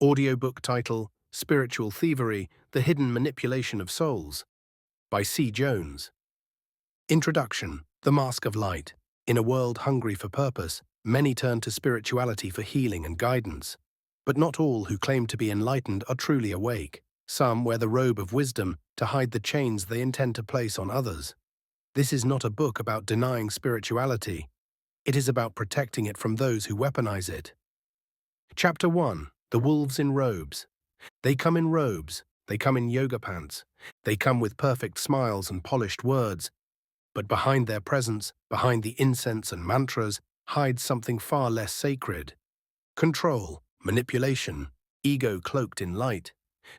Audiobook title, Spiritual Thievery, The Hidden Manipulation of Souls, by C. Jones. Introduction, The Mask of Light. In a world hungry for purpose, many turn to spirituality for healing and guidance. But not all who claim to be enlightened are truly awake. Some wear the robe of wisdom to hide the chains they intend to place on others. This is not a book about denying spirituality. It is about protecting it from those who weaponize it. Chapter 1. The Wolves in Robes. They come in robes, they come in yoga pants, they come with perfect smiles and polished words, but behind their presence, behind the incense and mantras, hides something far less sacred. Control, manipulation, ego cloaked in light.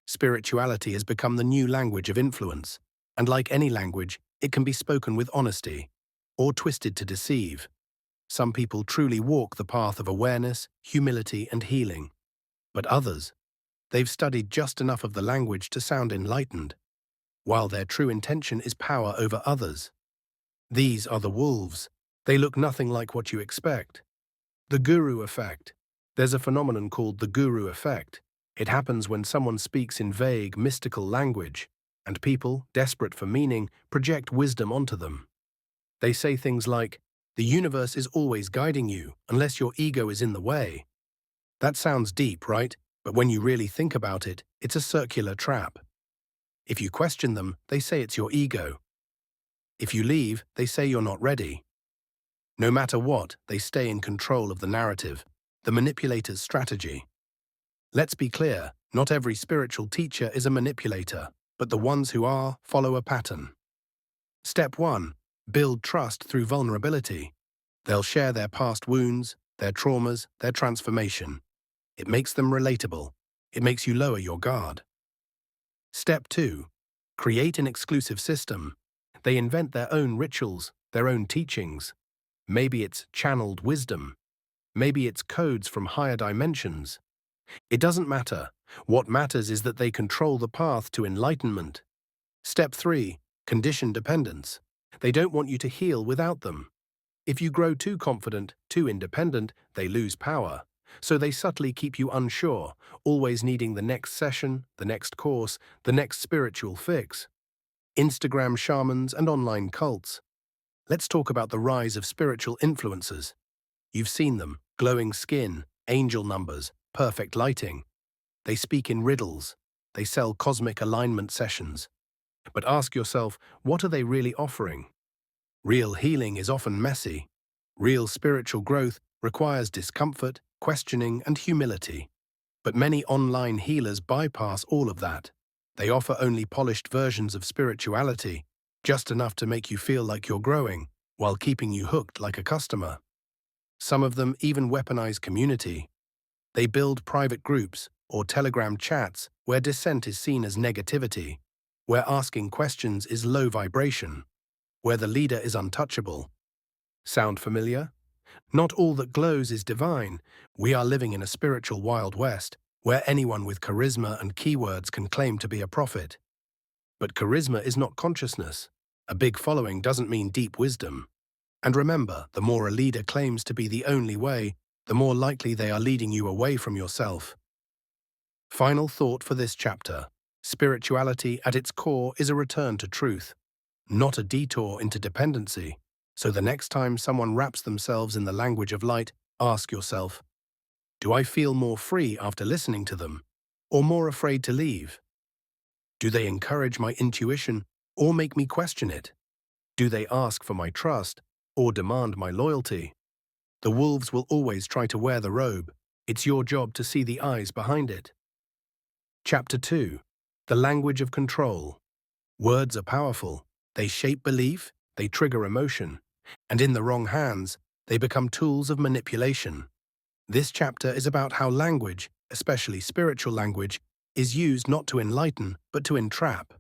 Spirituality has become the new language of influence, and like any language, it can be spoken with honesty, or twisted to deceive. Some people truly walk the path of awareness, humility, and healing. But others, they've studied just enough of the language to sound enlightened, while their true intention is power over others. These are the wolves. They look nothing like what you expect. The guru effect. There's a phenomenon called the guru effect. It happens when someone speaks in vague, mystical language, and people, desperate for meaning, project wisdom onto them. They say things like, "The universe is always guiding you, unless your ego is in the way." That sounds deep, right? But when you really think about it, it's a circular trap. If you question them, they say it's your ego. If you leave, they say you're not ready. No matter what, they stay in control of the narrative, the manipulator's strategy. Let's be clear, not every spiritual teacher is a manipulator, but the ones who are follow a pattern. Step 1. Build trust through vulnerability. They'll share their past wounds, their traumas, their transformation. It makes them relatable. It makes you lower your guard. Step 2. Create an exclusive system. They invent their own rituals, their own teachings. Maybe it's channeled wisdom. Maybe it's codes from higher dimensions. It doesn't matter. What matters is that they control the path to enlightenment. Step 3. Condition dependence. They don't want you to heal without them. If you grow too confident, too independent, they lose power. So they subtly keep you unsure, always needing the next session, the next course, the next spiritual fix. Instagram shamans and online cults. Let's talk about the rise of spiritual influencers. You've seen them, glowing skin, angel numbers, perfect lighting. They speak in riddles. They sell cosmic alignment sessions. But ask yourself, what are they really offering? Real healing is often messy. Real spiritual growth requires discomfort, questioning, and humility. But many online healers bypass all of that. They offer only polished versions of spirituality, just enough to make you feel like you're growing, while keeping you hooked like a customer. Some of them even weaponize community. They build private groups or Telegram chats where dissent is seen as negativity, where asking questions is low vibration, where the leader is untouchable. Sound familiar? Not all that glows is divine. We are living in a spiritual Wild West, where anyone with charisma and keywords can claim to be a prophet. But charisma is not consciousness. A big following doesn't mean deep wisdom. And remember, the more a leader claims to be the only way, the more likely they are leading you away from yourself. Final thought for this chapter. Spirituality at its core is a return to truth, not a detour into dependency. So the next time someone wraps themselves in the language of light, ask yourself, do I feel more free after listening to them, or more afraid to leave? Do they encourage my intuition, or make me question it? Do they ask for my trust, or demand my loyalty? The wolves will always try to wear the robe. It's your job to see the eyes behind it. Chapter 2. The Language of Control. Words are powerful. They shape belief, they trigger emotion, and in the wrong hands, they become tools of manipulation. This chapter is about how language, especially spiritual language, is used not to enlighten, but to entrap.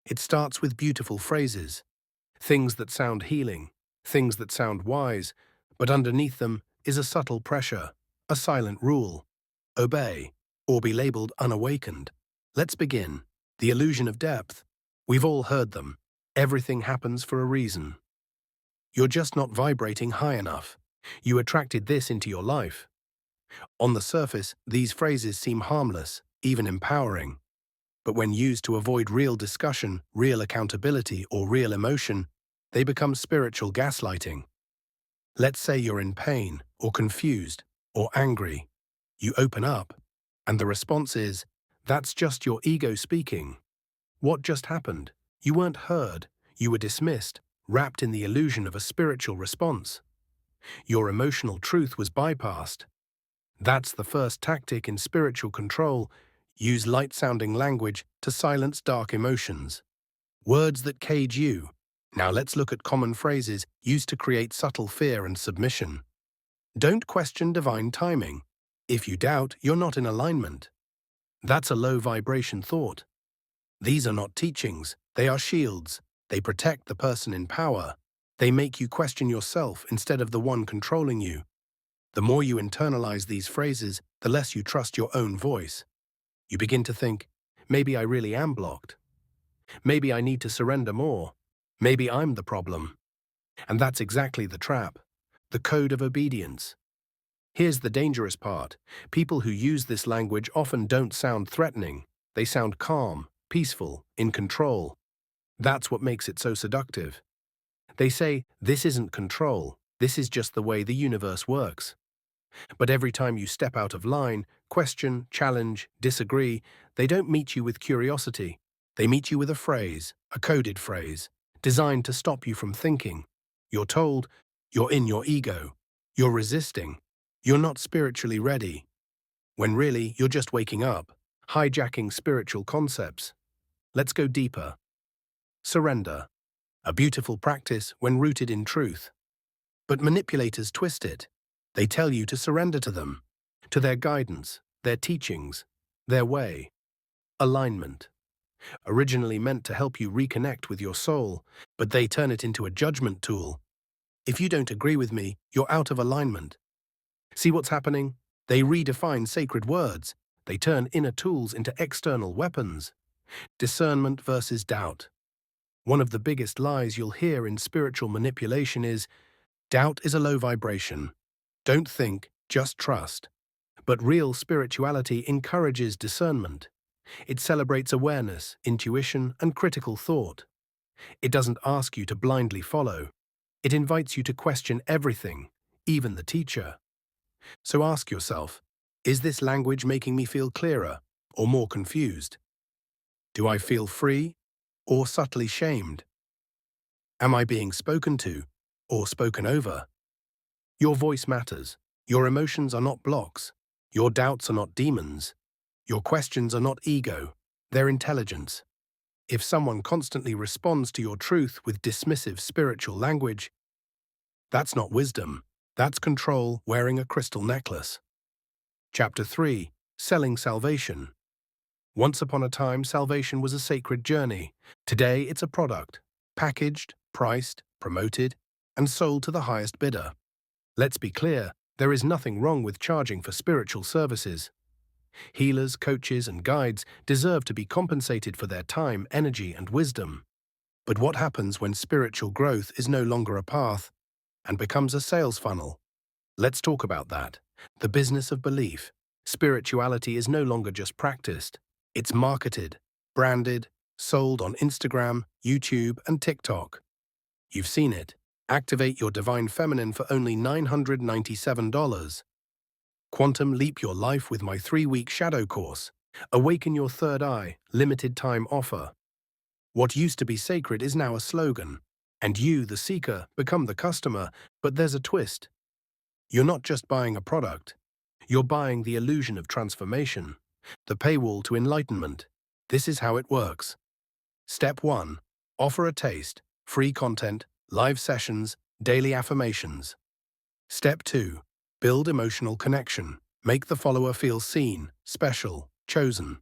It starts with beautiful phrases, things that sound healing, things that sound wise, but underneath them is a subtle pressure, a silent rule. Obey, or be labeled unawakened. Let's begin. The illusion of depth. We've all heard them. Everything happens for a reason. You're just not vibrating high enough. You attracted this into your life. On the surface, these phrases seem harmless, even empowering. But when used to avoid real discussion, real accountability, or real emotion, they become spiritual gaslighting. Let's say you're in pain, or confused, or angry. You open up, and the response is, "That's just your ego speaking." What just happened? You weren't heard, you were dismissed, wrapped in the illusion of a spiritual response. Your emotional truth was bypassed. That's the first tactic in spiritual control. Use light-sounding language to silence dark emotions. Words that cage you. Now let's look at common phrases used to create subtle fear and submission. Don't question divine timing. If you doubt, you're not in alignment. That's a low-vibration thought. These are not teachings, they are shields. They protect the person in power. They make you question yourself instead of the one controlling you. The more you internalize these phrases, the less you trust your own voice. You begin to think, maybe I really am blocked. Maybe I need to surrender more. Maybe I'm the problem. And that's exactly the trap. The code of obedience. Here's the dangerous part. People who use this language often don't sound threatening. They sound calm, peaceful, in control. That's what makes it so seductive. They say, this isn't control. This is just the way the universe works. But every time you step out of line, question, challenge, disagree, they don't meet you with curiosity. They meet you with a phrase, a coded phrase, designed to stop you from thinking. You're told, you're in your ego. You're resisting. You're not spiritually ready. When really, you're just waking up, hijacking spiritual concepts. Let's go deeper. Surrender. A beautiful practice when rooted in truth. But manipulators twist it. They tell you to surrender to them, to their guidance, their teachings, their way. Alignment. Originally meant to help you reconnect with your soul, but they turn it into a judgment tool. If you don't agree with me, you're out of alignment. See what's happening? They redefine sacred words. They turn inner tools into external weapons. Discernment versus doubt. One of the biggest lies you'll hear in spiritual manipulation is, doubt is a low vibration. Don't think, just trust. But real spirituality encourages discernment. It celebrates awareness, intuition, and critical thought. It doesn't ask you to blindly follow. It invites you to question everything, even the teacher. So ask yourself, is this language making me feel clearer or more confused? Do I feel free or subtly shamed? Am I being spoken to or spoken over? Your voice matters. Your emotions are not blocks. Your doubts are not demons. Your questions are not ego. They're intelligence. If someone constantly responds to your truth with dismissive spiritual language, that's not wisdom. That's control wearing a crystal necklace. Chapter 3. Selling Salvation. Once upon a time, salvation was a sacred journey. Today, it's a product, packaged, priced, promoted, and sold to the highest bidder. Let's be clear, there is nothing wrong with charging for spiritual services. Healers, coaches, and guides deserve to be compensated for their time, energy, and wisdom. But what happens when spiritual growth is no longer a path and becomes a sales funnel? Let's talk about that. The business of belief. Spirituality is no longer just practiced. It's marketed, branded, sold on Instagram, YouTube, and TikTok. You've seen it. Activate your divine feminine for only $997. Quantum Leap Your Life with my 3-week shadow course. Awaken Your Third Eye, limited time offer. What used to be sacred is now a slogan. And you, the seeker, become the customer, but there's a twist. You're not just buying a product. You're buying the illusion of transformation, the paywall to enlightenment. This is how it works. Step 1. Offer a taste, free content, live sessions, daily affirmations. Step 2. Build emotional connection. Make the follower feel seen, special, chosen.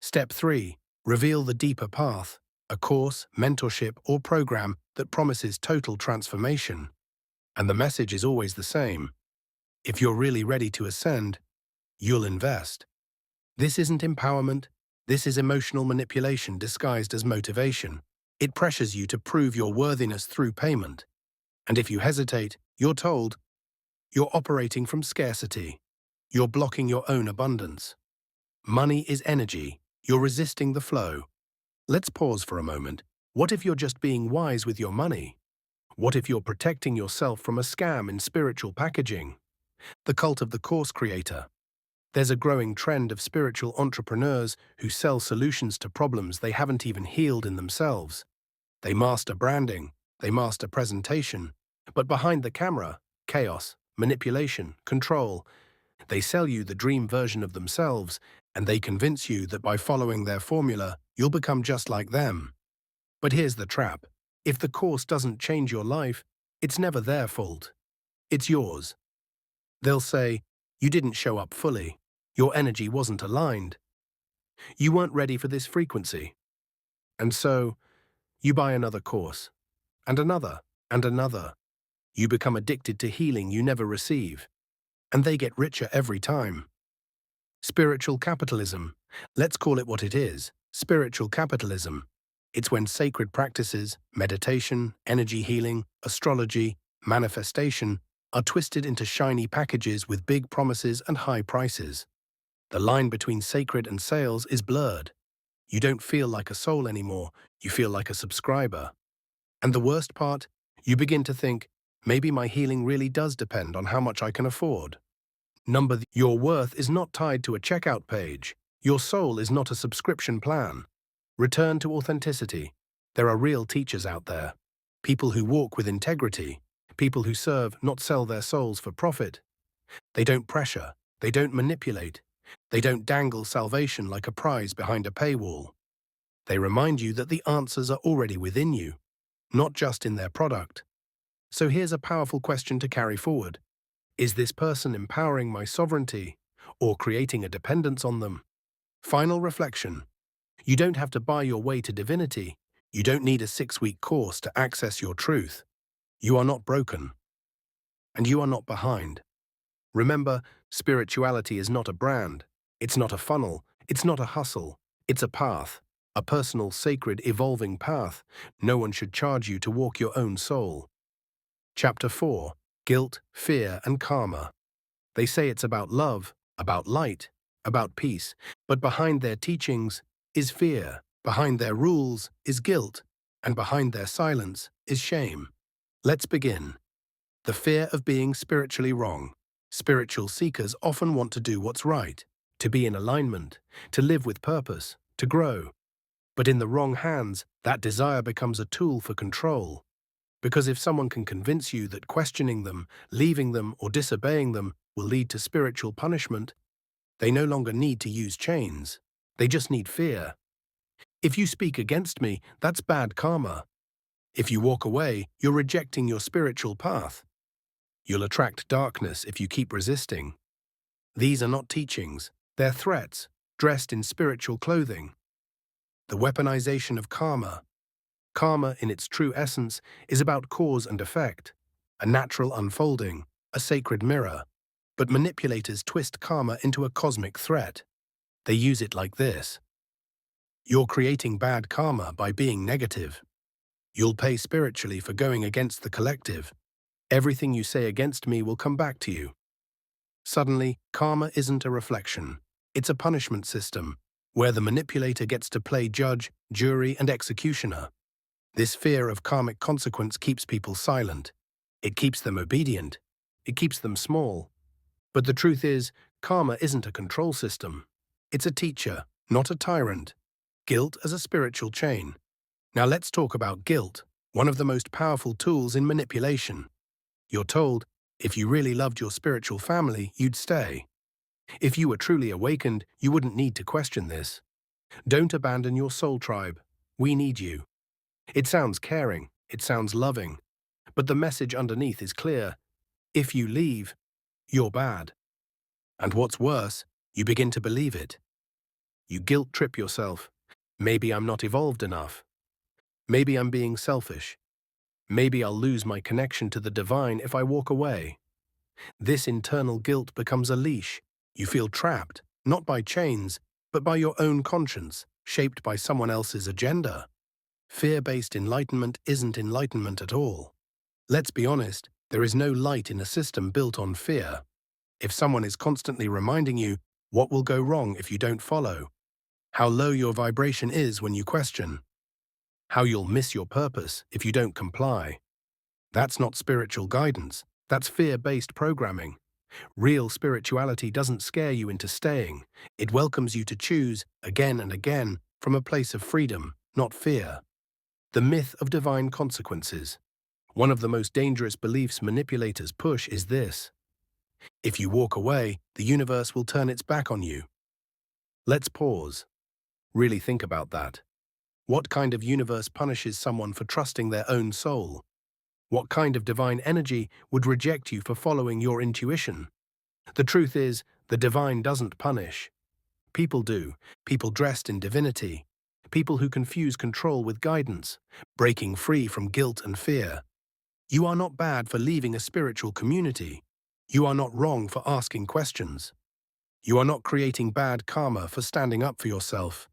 Step 3. Reveal the deeper path, a course, mentorship, or program that promises total transformation. And the message is always the same. If you're really ready to ascend, you'll invest. This isn't empowerment. This is emotional manipulation disguised as motivation. It pressures you to prove your worthiness through payment. And if you hesitate, you're told, you're operating from scarcity. You're blocking your own abundance. Money is energy. You're resisting the flow. Let's pause for a moment. What if you're just being wise with your money? What if you're protecting yourself from a scam in spiritual packaging? The cult of the course creator. There's a growing trend of spiritual entrepreneurs who sell solutions to problems they haven't even healed in themselves. They master branding, they master presentation, but behind the camera, chaos, manipulation, control. They sell you the dream version of themselves, and they convince you that by following their formula, you'll become just like them. But here's the trap. If the course doesn't change your life, it's never their fault. It's yours. They'll say, you didn't show up fully. Your energy wasn't aligned. You weren't ready for this frequency. And so, you buy another course, and another, and another. You become addicted to healing you never receive, and they get richer every time. Spiritual capitalism. Let's call it what it is, spiritual capitalism. It's when sacred practices, meditation, energy healing, astrology, manifestation, are twisted into shiny packages with big promises and high prices. The line between sacred and sales is blurred. You don't feel like a soul anymore, you feel like a subscriber. And the worst part, you begin to think, maybe my healing really does depend on how much I can afford. Your worth is not tied to a checkout page. Your soul is not a subscription plan. Return to authenticity. There are real teachers out there. People who walk with integrity. People who serve, not sell their souls for profit. They don't pressure. They don't manipulate. They don't dangle salvation like a prize behind a paywall. They remind you that the answers are already within you, not just in their product. So here's a powerful question to carry forward. Is this person empowering my sovereignty or creating a dependence on them? Final reflection. You don't have to buy your way to divinity. You don't need a 6-week course to access your truth. You are not broken. And you are not behind. Remember, spirituality is not a brand. It's not a funnel. It's not a hustle. It's a path. A personal, sacred, evolving path. No one should charge you to walk your own soul. Chapter 4. Guilt, Fear, and Karma. They say it's about love, about light, about peace, but behind their teachings is fear, behind their rules is guilt, and behind their silence is shame. Let's begin. The fear of being spiritually wrong. Spiritual seekers often want to do what's right, to be in alignment, to live with purpose, to grow. But in the wrong hands, that desire becomes a tool for control. Because if someone can convince you that questioning them, leaving them, or disobeying them will lead to spiritual punishment, they no longer need to use chains. They just need fear. If you speak against me, that's bad karma. If you walk away, you're rejecting your spiritual path. You'll attract darkness if you keep resisting. These are not teachings, they're threats, dressed in spiritual clothing. The weaponization of karma. Karma, in its true essence, is about cause and effect, a natural unfolding, a sacred mirror. But manipulators twist karma into a cosmic threat. They use it like this. You're creating bad karma by being negative. You'll pay spiritually for going against the collective. Everything you say against me will come back to you. Suddenly, karma isn't a reflection. It's a punishment system, where the manipulator gets to play judge, jury, and executioner. This fear of karmic consequence keeps people silent. It keeps them obedient. It keeps them small. But the truth is, karma isn't a control system. It's a teacher, not a tyrant. Guilt as a spiritual chain. Now let's talk about guilt, one of the most powerful tools in manipulation. You're told, if you really loved your spiritual family, you'd stay. If you were truly awakened, you wouldn't need to question this. Don't abandon your soul tribe. We need you. It sounds caring, it sounds loving, but the message underneath is clear. If you leave, you're bad. And what's worse, you begin to believe it. You guilt-trip yourself. Maybe I'm not evolved enough. Maybe I'm being selfish. Maybe I'll lose my connection to the divine if I walk away. This internal guilt becomes a leash. You feel trapped, not by chains, but by your own conscience, shaped by someone else's agenda. Fear-based enlightenment isn't enlightenment at all. Let's be honest, there is no light in a system built on fear. If someone is constantly reminding you what will go wrong if you don't follow, how low your vibration is when you question, how you'll miss your purpose if you don't comply, that's not spiritual guidance. That's fear-based programming. Real spirituality doesn't scare you into staying. It welcomes you to choose, again and again, from a place of freedom, not fear. The myth of divine consequences. One of the most dangerous beliefs manipulators push is this: if you walk away, the universe will turn its back on you. Let's pause. Really think about that. What kind of universe punishes someone for trusting their own soul? What kind of divine energy would reject you for following your intuition? The truth is, the divine doesn't punish. People do. People dressed in divinity. People who confuse control with guidance, breaking free from guilt and fear. You are not bad for leaving a spiritual community. You are not wrong for asking questions. You are not creating bad karma for standing up for yourself.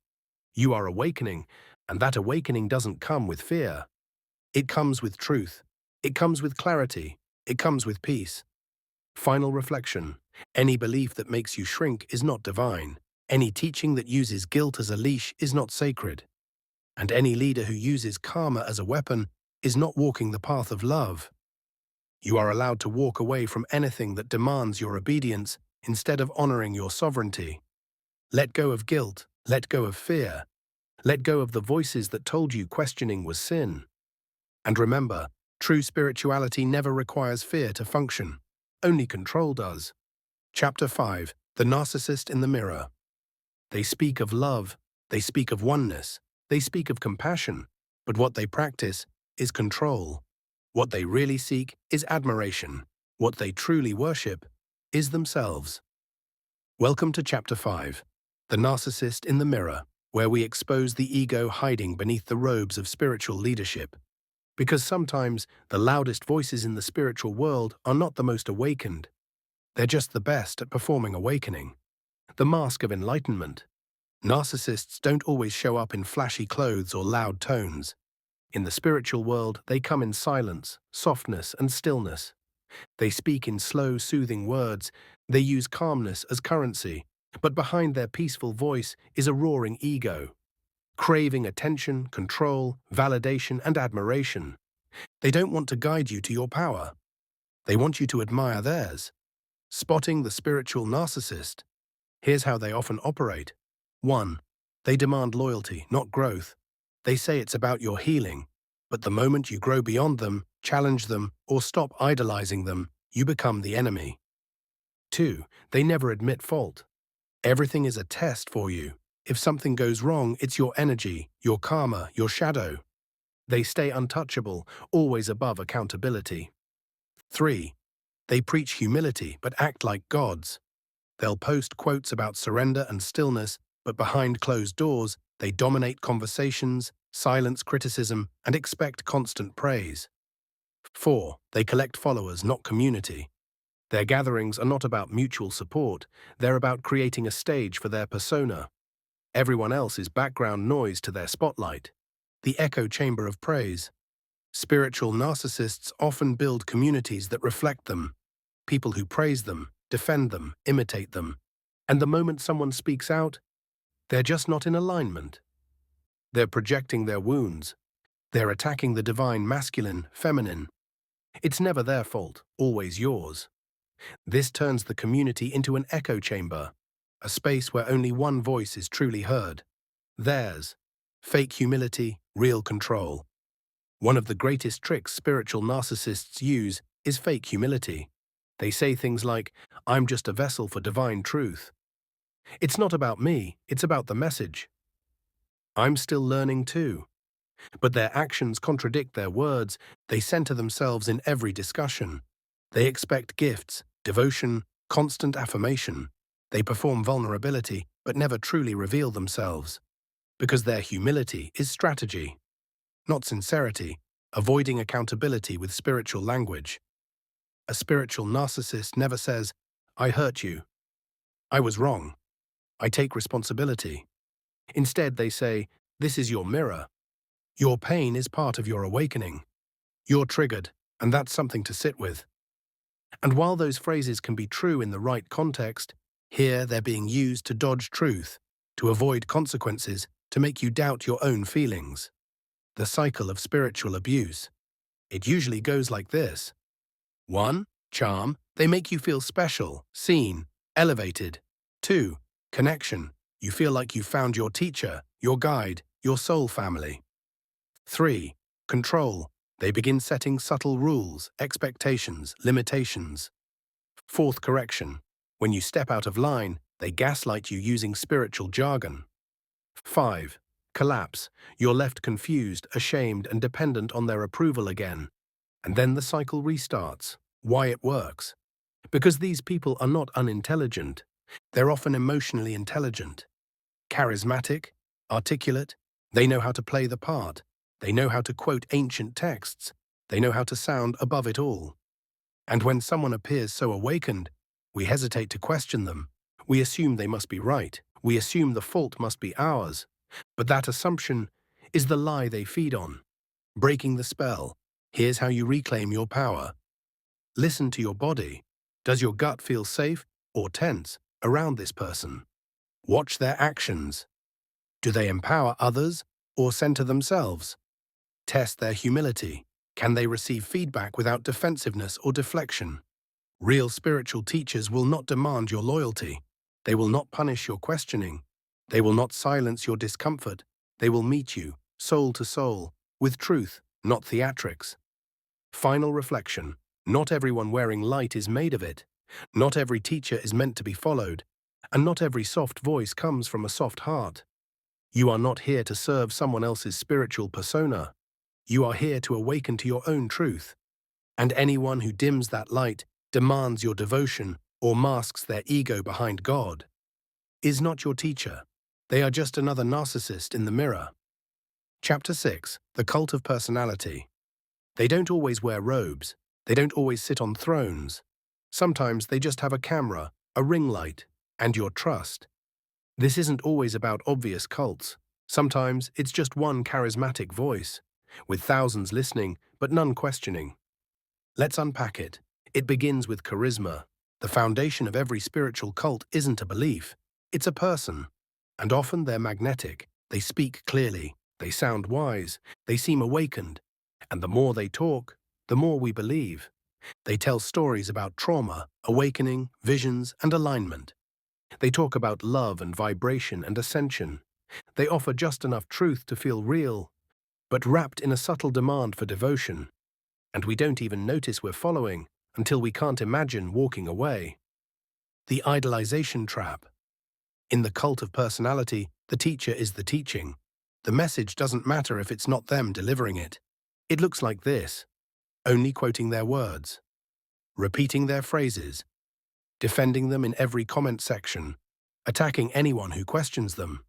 You are awakening, and that awakening doesn't come with fear. It comes with truth. It comes with clarity. It comes with peace. Final reflection. Any belief that makes you shrink is not divine. Any teaching that uses guilt as a leash is not sacred. And any leader who uses karma as a weapon is not walking the path of love. You are allowed to walk away from anything that demands your obedience instead of honoring your sovereignty. Let go of guilt. Let go of fear. Let go of the voices that told you questioning was sin. And remember, true spirituality never requires fear to function. Only control does. Chapter 5. The Narcissist in the Mirror. They speak of love. They speak of oneness. They speak of compassion. But what they practice is control. What they really seek is admiration. What they truly worship is themselves. Welcome to Chapter 5. The Narcissist in the Mirror, where we expose the ego hiding beneath the robes of spiritual leadership. Because sometimes the loudest voices in the spiritual world are not the most awakened. They're just the best at performing awakening. The mask of enlightenment. Narcissists don't always show up in flashy clothes or loud tones. In the spiritual world, they come in silence, softness, and stillness. They speak in slow, soothing words. They use calmness as currency. But behind their peaceful voice is a roaring ego, craving attention, control, validation, and admiration. They don't want to guide you to your power. They want you to admire theirs. Spotting the spiritual narcissist. Here's how they often operate. 1. They demand loyalty, not growth. They say it's about your healing. But the moment you grow beyond them, challenge them, or stop idolizing them, you become the enemy. 2. They never admit fault. Everything is a test for you. If something goes wrong, it's your energy, your karma, your shadow. They stay untouchable, always above accountability. 3. They preach humility but act like gods. They'll post quotes about surrender and stillness, but behind closed doors, they dominate conversations, silence criticism, and expect constant praise. 4. They collect followers, not community. Their gatherings are not about mutual support, they're about creating a stage for their persona. Everyone else is background noise to their spotlight. The echo chamber of praise. Spiritual narcissists often build communities that reflect them. People who praise them, defend them, imitate them. And the moment someone speaks out, they're just not in alignment. They're projecting their wounds. They're attacking the divine masculine, feminine. It's never their fault, always yours. This turns the community into an echo chamber, a space where only one voice is truly heard. Theirs. Fake humility, real control. One of the greatest tricks spiritual narcissists use is fake humility. They say things like, "I'm just a vessel for divine truth. It's not about me, it's about the message. I'm still learning too." But their actions contradict their words. They center themselves in every discussion. They expect gifts, devotion, constant affirmation. They perform vulnerability, but never truly reveal themselves. Because their humility is strategy, not sincerity, avoiding accountability with spiritual language. A spiritual narcissist never says, "I hurt you. I was wrong. I take responsibility." Instead, they say, "This is your mirror. Your pain is part of your awakening. You're triggered, and that's something to sit with." And while those phrases can be true in the right context, here they're being used to dodge truth, to avoid consequences, to make you doubt your own feelings. The cycle of spiritual abuse. It usually goes like this. 1. Charm. They make you feel special, seen, elevated. 2. Connection. You feel like you found your teacher, your guide, your soul family. 3. Control. They begin setting subtle rules, expectations, limitations. 4th, correction. When you step out of line, they gaslight you using spiritual jargon. 5. Collapse. You're left confused, ashamed, and dependent on their approval again. And then the cycle restarts. Why it works? Because these people are not unintelligent. They're often emotionally intelligent. Charismatic, articulate. They know how to play the part. They know how to quote ancient texts. They know how to sound above it all. And when someone appears so awakened, we hesitate to question them. We assume they must be right. We assume the fault must be ours. But that assumption is the lie they feed on. Breaking the spell. Here's how you reclaim your power. Listen to your body. Does your gut feel safe or tense around this person? Watch their actions. Do they empower others or center themselves? Test their humility. Can they receive feedback without defensiveness or deflection? Real spiritual teachers will not demand your loyalty. They will not punish your questioning. They will not silence your discomfort. They will meet you, soul to soul, with truth, not theatrics. Final reflection. Not everyone wearing light is made of it. Not every teacher is meant to be followed. And not every soft voice comes from a soft heart. You are not here to serve someone else's spiritual persona. You are here to awaken to your own truth. And anyone who dims that light, demands your devotion, or masks their ego behind God, is not your teacher. They are just another narcissist in the mirror. Chapter 6. The Cult of Personality. They don't always wear robes. They don't always sit on thrones. Sometimes they just have a camera, a ring light, and your trust. This isn't always about obvious cults. Sometimes it's just one charismatic voice, with thousands listening but none questioning. Let's unpack it. It begins with charisma. The foundation of every spiritual cult isn't a belief. It's a person. And often they're magnetic. They speak clearly. They sound wise. They seem awakened. And the more they talk, the more we believe. They tell stories about trauma, awakening, visions, and alignment. They talk about love and vibration and ascension. They offer just enough truth to feel real, but wrapped in a subtle demand for devotion. And we don't even notice we're following until we can't imagine walking away. The idolization trap. In the cult of personality, the teacher is the teaching. The message doesn't matter if it's not them delivering it. It looks like this: only quoting their words, repeating their phrases, defending them in every comment section, attacking anyone who questions them,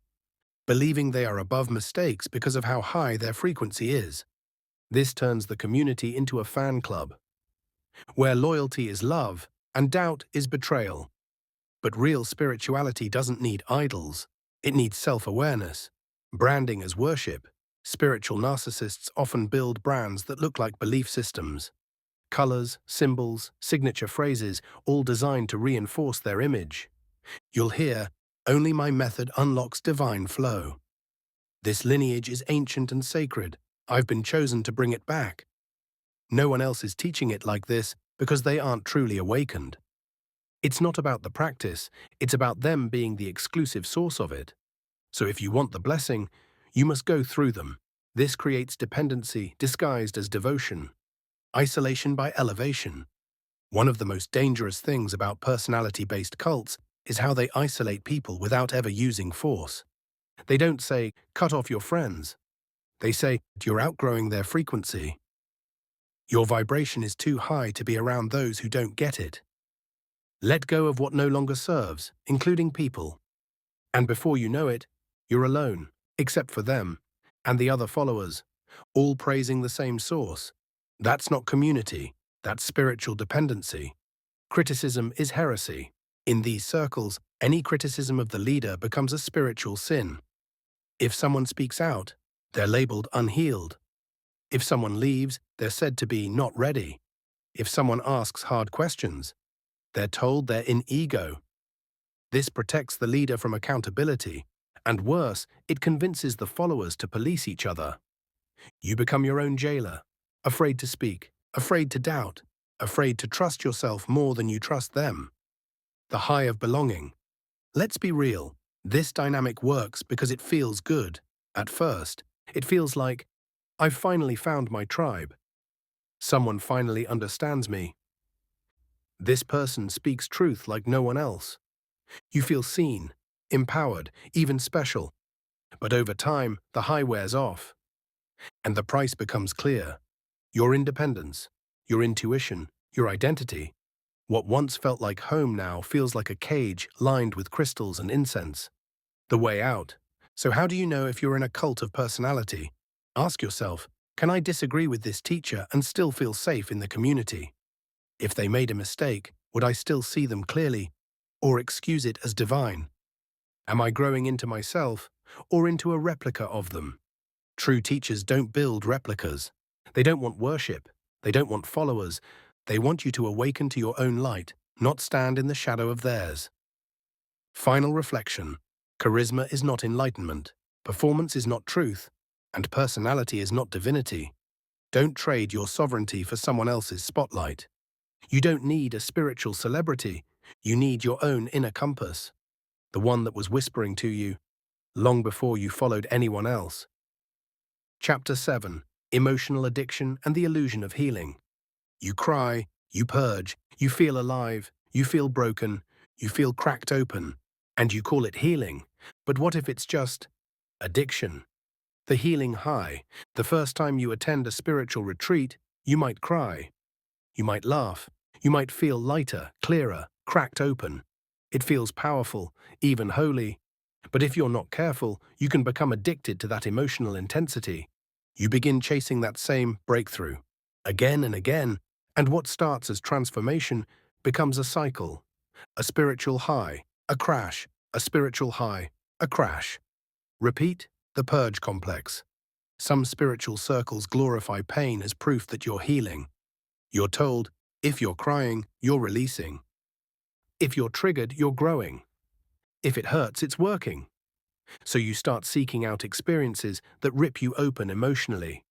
believing they are above mistakes because of how high their frequency is. This turns the community into a fan club, where loyalty is love and doubt is betrayal. But real spirituality doesn't need idols. It needs self-awareness, branding as worship. Spiritual narcissists often build brands that look like belief systems. Colors, symbols, signature phrases, all designed to reinforce their image. You'll hear, "Only my method unlocks divine flow." This lineage is ancient and sacred. I've been chosen to bring it back. No one else is teaching it like this because they aren't truly awakened. It's not about the practice, it's about them being the exclusive source of it. So if you want the blessing, you must go through them. This creates dependency disguised as devotion. Isolation by elevation. One of the most dangerous things about personality-based cults is how they isolate people without ever using force. They don't say, "cut off your friends." They say, "you're outgrowing their frequency. Your vibration is too high to be around those who don't get it. Let go of what no longer serves, including people." And before you know it, you're alone, except for them and the other followers, all praising the same source. That's not community, that's spiritual dependency. Criticism is heresy. In these circles, any criticism of the leader becomes a spiritual sin. If someone speaks out, they're labeled unhealed. If someone leaves, they're said to be not ready. If someone asks hard questions, they're told they're in ego. This protects the leader from accountability, and worse, it convinces the followers to police each other. You become your own jailer, afraid to speak, afraid to doubt, afraid to trust yourself more than you trust them. The high of belonging. Let's be real, this dynamic works because it feels good. At first, it feels like, I've finally found my tribe. Someone finally understands me. This person speaks truth like no one else. You feel seen, empowered, even special. But over time, the high wears off, and the price becomes clear. Your independence, your intuition, your identity. What once felt like home now feels like a cage lined with crystals and incense. The way out. So how do you know if you're in a cult of personality? Ask yourself, can I disagree with this teacher and still feel safe in the community? If they made a mistake, would I still see them clearly, or excuse it as divine? Am I growing into myself, or into a replica of them? True teachers don't build replicas. They don't want worship. They don't want followers. They want you to awaken to your own light, not stand in the shadow of theirs. Final reflection. Charisma is not enlightenment. Performance is not truth. And personality is not divinity. Don't trade your sovereignty for someone else's spotlight. You don't need a spiritual celebrity. You need your own inner compass. The one that was whispering to you long before you followed anyone else. Chapter 7. Emotional Addiction and the Illusion of Healing. You cry, you purge, you feel alive, you feel broken, you feel cracked open, and you call it healing. But what if it's just addiction? The healing high. The first time you attend a spiritual retreat, you might cry. You might laugh. You might feel lighter, clearer, cracked open. It feels powerful, even holy. But if you're not careful, you can become addicted to that emotional intensity. You begin chasing that same breakthrough, again and again, and what starts as transformation becomes a cycle. A spiritual high, a crash, a spiritual high, a crash. Repeat the purge complex. Some spiritual circles glorify pain as proof that you're healing. You're told, if you're crying, you're releasing. If you're triggered, you're growing. If it hurts, it's working. So you start seeking out experiences that rip you open emotionally.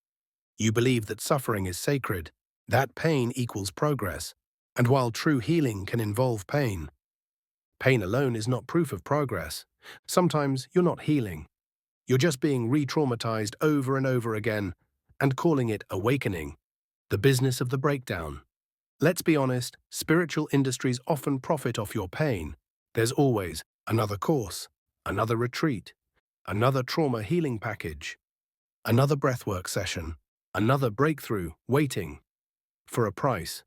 You believe that suffering is sacred, that pain equals progress, and while true healing can involve pain, pain alone is not proof of progress. Sometimes you're not healing. You're just being re-traumatized over and over again and calling it awakening. The business of the breakdown. Let's be honest, spiritual industries often profit off your pain. There's always another course, another retreat, another trauma healing package, another breathwork session, another breakthrough waiting for a price.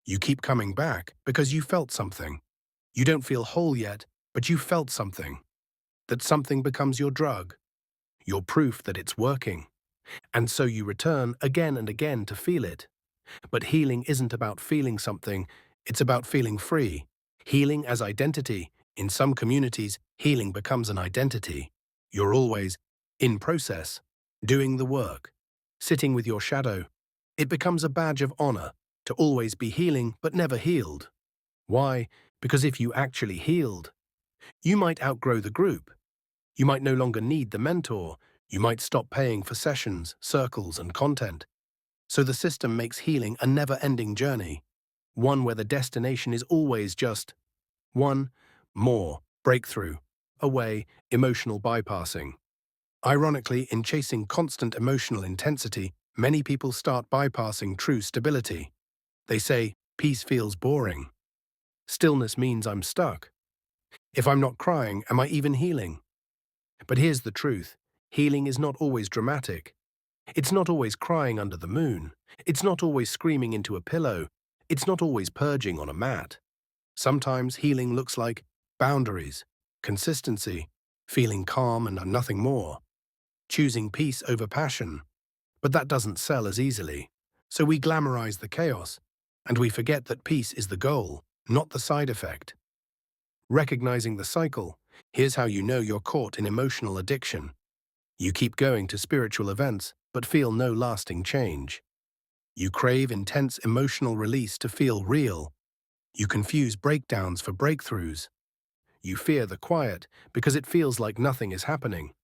You keep coming back because you felt something. You don't feel whole yet, but you felt something. That something becomes your drug, your proof that it's working. And so you return again and again to feel it. But healing isn't about feeling something, it's about feeling free. Healing as identity. In some communities, healing becomes an identity. You're always in process, doing the work, sitting with your shadow. It becomes a badge of honor to always be healing but never healed. Why? Because if you actually healed, you might outgrow the group. You might no longer need the mentor. You might stop paying for sessions, circles, and content. So the system makes healing a never-ending journey, one where the destination is always just one more breakthrough away, emotional bypassing. Ironically, in chasing constant emotional intensity, many people start bypassing true stability. They say, peace feels boring. Stillness means I'm stuck. If I'm not crying, am I even healing? But here's the truth. Healing is not always dramatic. It's not always crying under the moon. It's not always screaming into a pillow. It's not always purging on a mat. Sometimes healing looks like boundaries, consistency, feeling calm and nothing more, choosing peace over passion. But that doesn't sell as easily. So we glamorize the chaos, and we forget that peace is the goal, not the side effect. Recognizing the cycle, here's how you know you're caught in emotional addiction. You keep going to spiritual events, but feel no lasting change. You crave intense emotional release to feel real. You confuse breakdowns for breakthroughs. You fear the quiet because it feels like nothing is happening.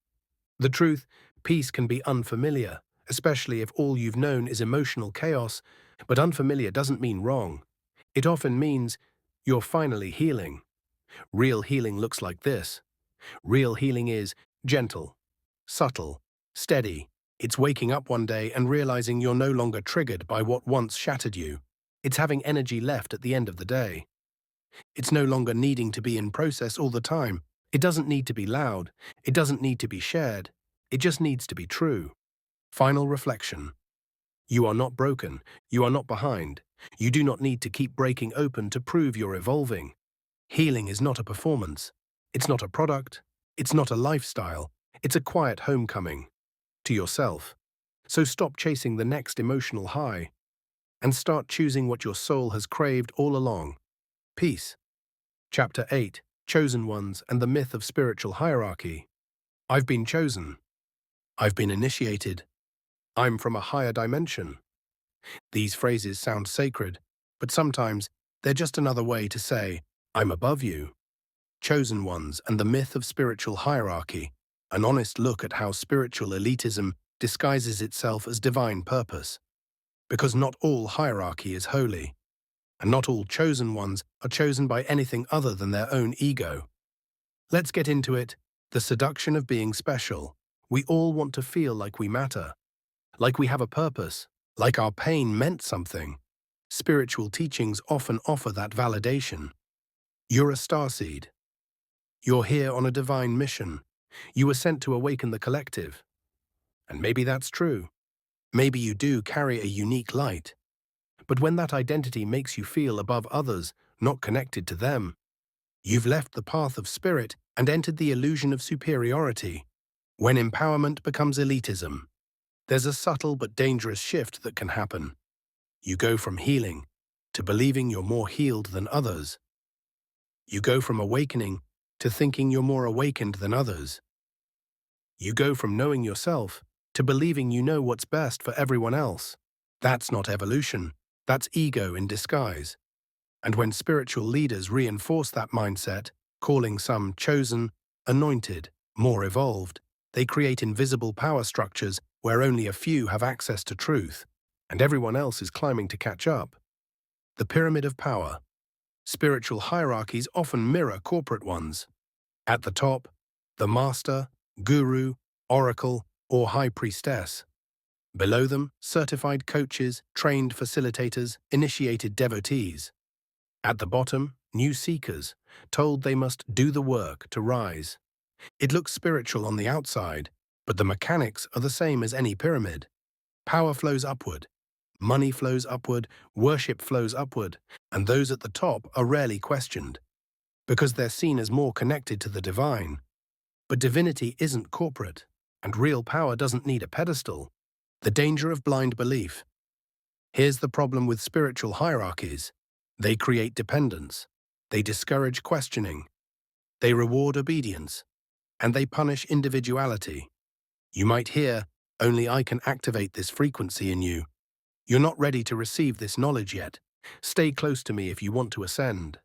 The truth, peace can be unfamiliar, especially if all you've known is emotional chaos, but unfamiliar doesn't mean wrong. It often means you're finally healing. Real healing looks like this. Real healing is gentle, subtle, steady. It's waking up one day and realizing you're no longer triggered by what once shattered you. It's having energy left at the end of the day. It's no longer needing to be in process all the time. It doesn't need to be loud. It doesn't need to be shared. It just needs to be true. Final reflection. You are not broken. You are not behind. You do not need to keep breaking open to prove you're evolving. Healing is not a performance. It's not a product. It's not a lifestyle. It's a quiet homecoming to yourself. So stop chasing the next emotional high and start choosing what your soul has craved all along. Peace. Chapter 8. Chosen Ones and the Myth of Spiritual Hierarchy. I've been chosen. I've been initiated. I'm from a higher dimension. These phrases sound sacred, but sometimes they're just another way to say, I'm above you. Chosen Ones and the Myth of Spiritual Hierarchy. An honest look at how spiritual elitism disguises itself as divine purpose. Because not all hierarchy is holy, and not all chosen ones are chosen by anything other than their own ego. Let's get into it. The seduction of being special. We all want to feel like we matter, like we have a purpose, like our pain meant something. Spiritual teachings often offer that validation. You're a starseed. You're here on a divine mission. You were sent to awaken the collective. And maybe that's true. Maybe you do carry a unique light. But when that identity makes you feel above others, not connected to them, you've left the path of spirit and entered the illusion of superiority. When empowerment becomes elitism, there's a subtle but dangerous shift that can happen. You go from healing to believing you're more healed than others. You go from awakening to thinking you're more awakened than others. You go from knowing yourself to believing you know what's best for everyone else. That's not evolution. That's ego in disguise. And when spiritual leaders reinforce that mindset, calling some chosen, anointed, more evolved, they create invisible power structures where only a few have access to truth, and everyone else is climbing to catch up. The pyramid of power. Spiritual hierarchies often mirror corporate ones. At the top, the master, guru, oracle, or high priestess. Below them, certified coaches, trained facilitators, initiated devotees. At the bottom, new seekers, told they must do the work to rise. It looks spiritual on the outside, but the mechanics are the same as any pyramid. Power flows upward, money flows upward, worship flows upward, and those at the top are rarely questioned, because they're seen as more connected to the divine. But divinity isn't corporate, and real power doesn't need a pedestal. The danger of blind belief. Here's the problem with spiritual hierarchies. They create dependence. They discourage questioning. They reward obedience. And they punish individuality. You might hear, only I can activate this frequency in you. You're not ready to receive this knowledge yet. Stay close to me if you want to ascend.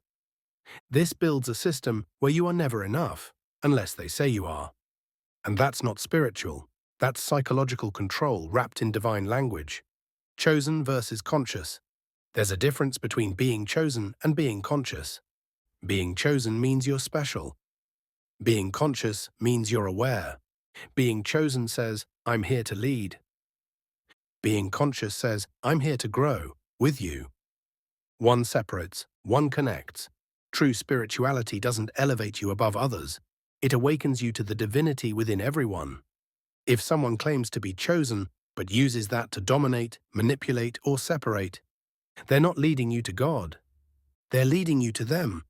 This builds a system where you are never enough, unless they say you are. And that's not spiritual. That's psychological control wrapped in divine language. Chosen versus conscious. There's a difference between being chosen and being conscious. Being chosen means you're special. Being conscious means you're aware. Being chosen says, I'm here to lead. Being conscious says, I'm here to grow with you. One separates, one connects. True spirituality doesn't elevate you above others. It awakens you to the divinity within everyone. If someone claims to be chosen, but uses that to dominate, manipulate, or separate, they're not leading you to God. They're leading you to them.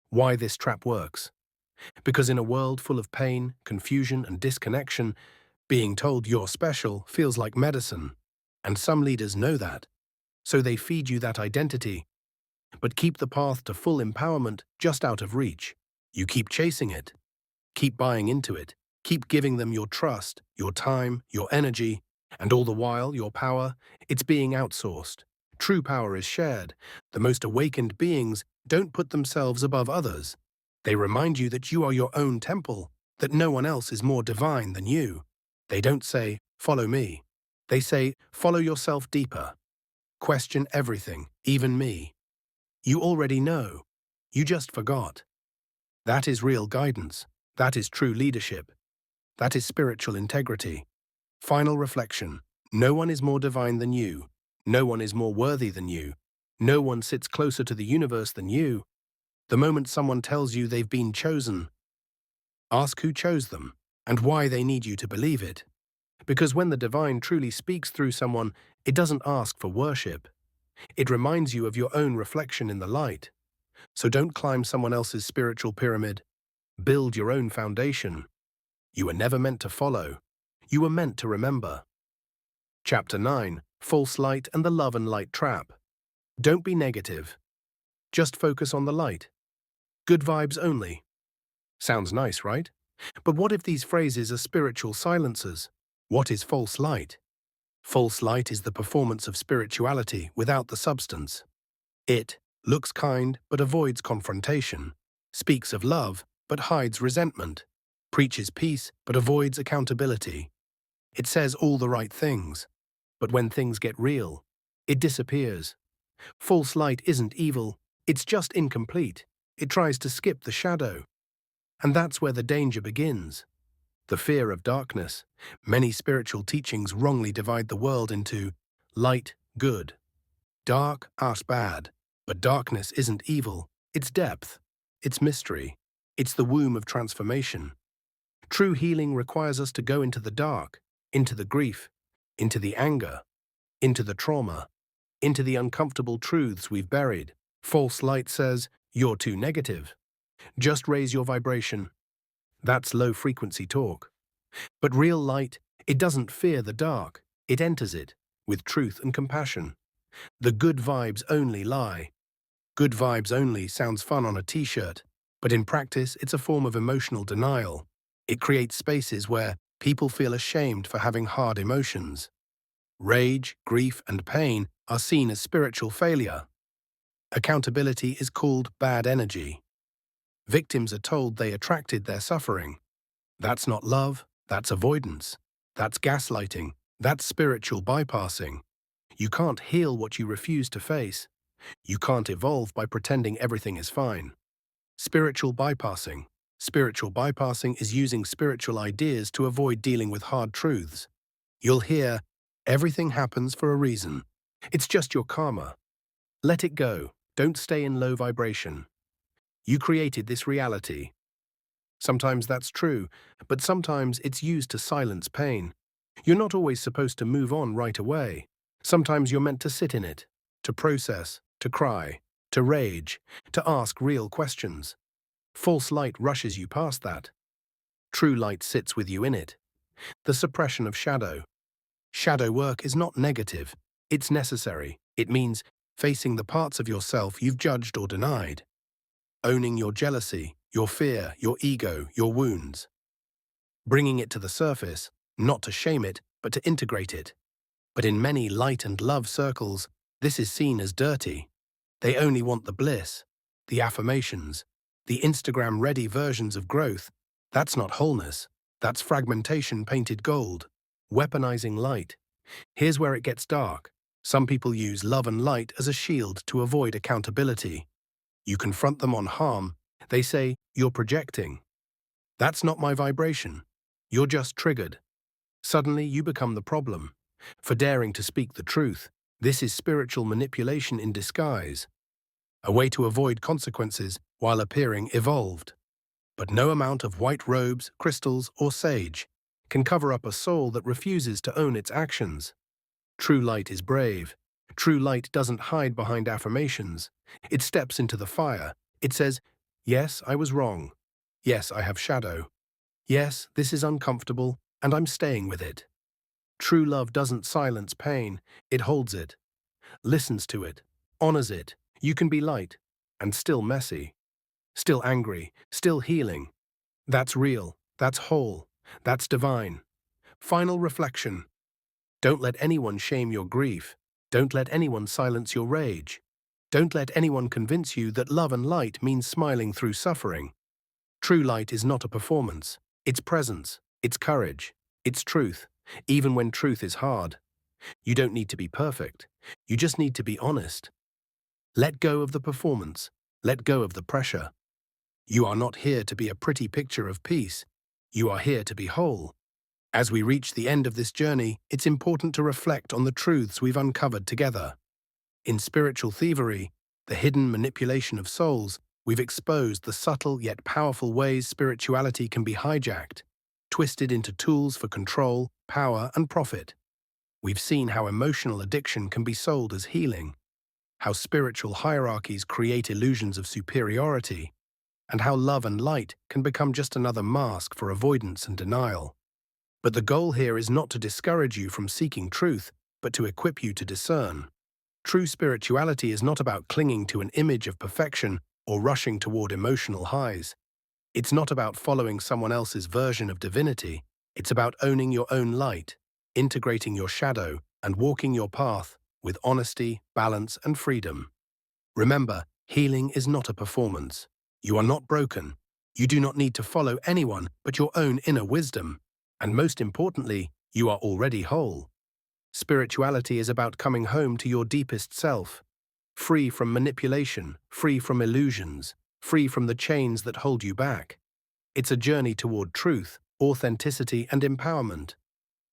Why this trap works? Because in a world full of pain, confusion, and disconnection, being told you're special feels like medicine. And some leaders know that. So they feed you that identity, but keep the path to full empowerment just out of reach. You keep chasing it. Keep buying into it. Keep giving them your trust, your time, your energy. And all the while, your power, it's being outsourced. True power is shared. The most awakened beings don't put themselves above others. They remind you that you are your own temple, that no one else is more divine than you. They don't say, "Follow me." They say, "Follow yourself deeper. Question everything, even me. You already know. You just forgot." That is real guidance. That is true leadership. That is spiritual integrity. Final reflection. No one is more divine than you. No one is more worthy than you. No one sits closer to the universe than you. The moment someone tells you they've been chosen, ask who chose them and why they need you to believe it. Because when the divine truly speaks through someone, it doesn't ask for worship. It reminds you of your own reflection in the light. So don't climb someone else's spiritual pyramid. Build your own foundation. You were never meant to follow. You were meant to remember. Chapter 9. False Light and the Love and Light Trap. Don't be negative. Just focus on the light. Good vibes only. Sounds nice, right? But what if these phrases are spiritual silencers? What is false light? False light is the performance of spirituality without the substance. It looks kind but avoids confrontation, speaks of love but hides resentment, preaches peace but avoids accountability. It says all the right things, but when things get real, it disappears. False light isn't evil, it's just incomplete. It tries to skip the shadow. And that's where the danger begins. The fear of darkness. Many spiritual teachings wrongly divide the world into light, good, dark, art, bad. But darkness isn't evil, it's depth, it's mystery, it's the womb of transformation. True healing requires us to go into the dark, into the grief, into the anger, into the trauma, into the uncomfortable truths we've buried. False light says, "You're too negative. Just raise your vibration." That's low-frequency talk. But real light, it doesn't fear the dark. It enters it with truth and compassion. The good vibes only lie. Good vibes only sounds fun on a t-shirt, but in practice, it's a form of emotional denial. It creates spaces where people feel ashamed for having hard emotions. Rage, grief, and pain are seen as spiritual failure. Accountability is called bad energy. Victims are told they attracted their suffering. That's not love, that's avoidance. That's gaslighting, that's spiritual bypassing. You can't heal what you refuse to face. You can't evolve by pretending everything is fine. Spiritual bypassing. Spiritual bypassing is using spiritual ideas to avoid dealing with hard truths. You'll hear, "Everything happens for a reason. It's just your karma." Let it go. Don't stay in low vibration. You created this reality. Sometimes that's true, but sometimes it's used to silence pain. You're not always supposed to move on right away. Sometimes you're meant to sit in it, to process, to cry, to rage, to ask real questions. False light rushes you past that. True light sits with you in it. The suppression of shadow. Shadow work is not negative. It's necessary. It means facing the parts of yourself you've judged or denied. Owning your jealousy, your fear, your ego, your wounds. Bringing it to the surface, not to shame it, but to integrate it. But in many light and love circles, this is seen as dirty. They only want the bliss, the affirmations, the Instagram-ready versions of growth. That's not wholeness. That's fragmentation painted gold. Weaponizing light. Here's where it gets dark. Some people use love and light as a shield to avoid accountability. You confront them on harm. They say, "You're projecting." That's not my vibration. You're just triggered. Suddenly you become the problem. For daring to speak the truth, this is spiritual manipulation in disguise. A way to avoid consequences while appearing evolved. But no amount of white robes, crystals, or sage can cover up a soul that refuses to own its actions. True light is brave. True light doesn't hide behind affirmations. It steps into the fire. It says, "Yes, I was wrong. Yes, I have shadow. Yes, this is uncomfortable, and I'm staying with it." True love doesn't silence pain. It holds it, listens to it, honors it. You can be light and still messy, still angry, still healing. That's real. That's whole. That's divine. Final reflection. Don't let anyone shame your grief. Don't let anyone silence your rage. Don't let anyone convince you that love and light means smiling through suffering. True light is not a performance. It's presence. It's courage. It's truth, even when truth is hard. You don't need to be perfect. You just need to be honest. Let go of the performance. Let go of the pressure. You are not here to be a pretty picture of peace. You are here to be whole. As we reach the end of this journey, it's important to reflect on the truths we've uncovered together. In Spiritual Thievery, the hidden manipulation of souls, we've exposed the subtle yet powerful ways spirituality can be hijacked, twisted into tools for control, power, and profit. We've seen how emotional addiction can be sold as healing, how spiritual hierarchies create illusions of superiority, and how love and light can become just another mask for avoidance and denial. But the goal here is not to discourage you from seeking truth, but to equip you to discern. True spirituality is not about clinging to an image of perfection or rushing toward emotional highs. It's not about following someone else's version of divinity. It's about owning your own light, integrating your shadow, and walking your path with honesty, balance, and freedom. Remember, healing is not a performance. You are not broken. You do not need to follow anyone but your own inner wisdom. And most importantly, you are already whole. Spirituality is about coming home to your deepest self, free from manipulation, free from illusions, free from the chains that hold you back. It's a journey toward truth, authenticity, and empowerment.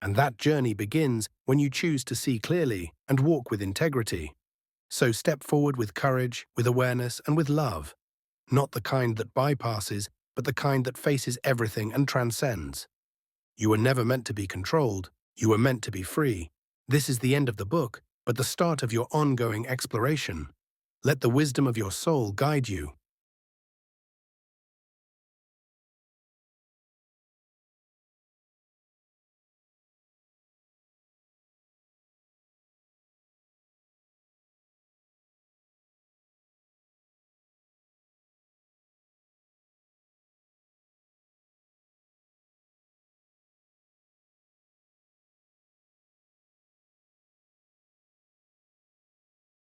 And that journey begins when you choose to see clearly and walk with integrity. So step forward with courage, with awareness, and with love. Not the kind that bypasses, but the kind that faces everything and transcends. You were never meant to be controlled. You were meant to be free. This is the end of the book, but the start of your ongoing exploration. Let the wisdom of your soul guide you.